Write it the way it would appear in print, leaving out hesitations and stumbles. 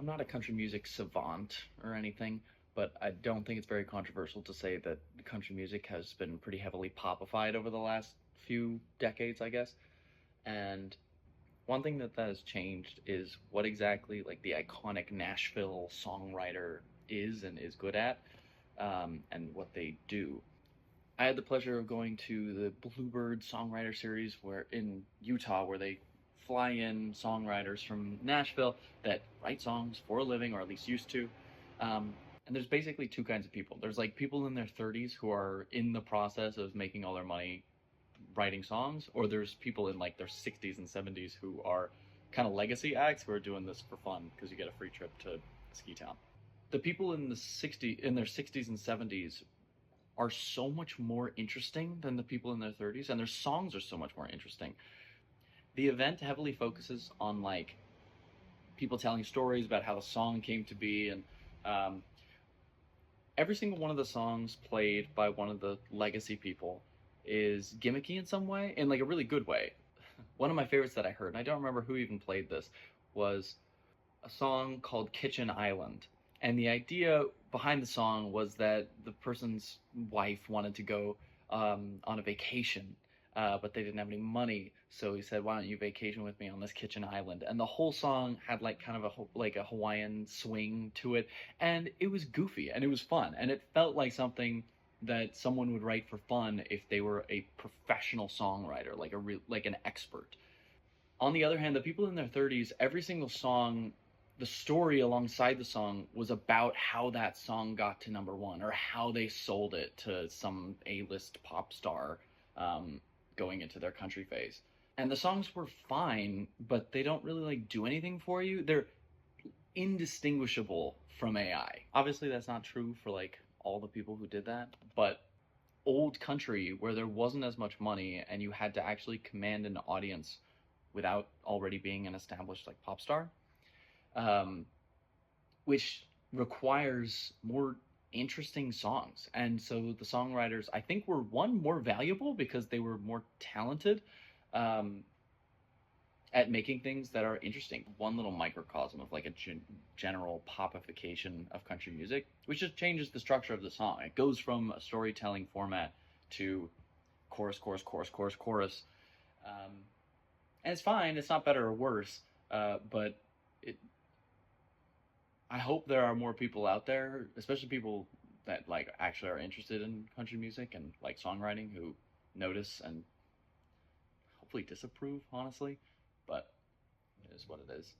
I'm not a country music savant or anything, but I don't think it's very controversial to say that country music has been pretty heavily popified over the last few decades, I guess. And one thing that has changed is what exactly like the iconic Nashville songwriter is and is good at, and what they do. I had the pleasure of going to the Bluebird Songwriter Series where in Utah, where they fly in songwriters from Nashville that write songs for a living, or at least used to. And there's basically two kinds of people. There's like people in their 30s who are in the process of making all their money writing songs, or there's people in like their 60s and 70s who are kind of legacy acts who are doing this for fun because you get a free trip to Ski Town. The people in their 60s and 70s are so much more interesting than the people in their 30s, and their songs are so much more interesting. The event heavily focuses on like people telling stories about how the song came to be, and um, every single one of the songs played by one of the legacy people is gimmicky in some way, in like a really good way. One of my favorites that I heard, and I don't remember who even played this, was a song called Kitchen Island. And the idea behind the song was that the person's wife wanted to go on a vacation, but they didn't have any money. So he said, "Why don't you vacation with me on this kitchen island?" And the whole song had like kind of like a Hawaiian swing to it, and it was goofy and it was fun, and it felt like something that someone would write for fun if they were a professional songwriter, like like an expert. On the other hand, the people in their 30s, every single song, the story alongside the song was about how that song got to number one or how they sold it to some A-list pop star um, going into their country phase. And the songs were fine, but they don't really like do anything for you. They're indistinguishable from AI. Obviously, that's not true for like all the people who did that, but old country where there wasn't as much money and you had to actually command an audience without already being an established like pop star, um, which requires more interesting songs. And so the songwriters, I think, were one more valuable because they were more talented um, at making things that are interesting. One little microcosm of like a general popification of country music, which just changes the structure of the song. It goes from a storytelling format to chorus, chorus, chorus, chorus, chorus. Um, and it's fine. It's not better or worse, but it. I hope there are more people out there, especially people that like actually are interested in country music and like songwriting, who notice and hopefully disapprove. Honestly, but it is what it is.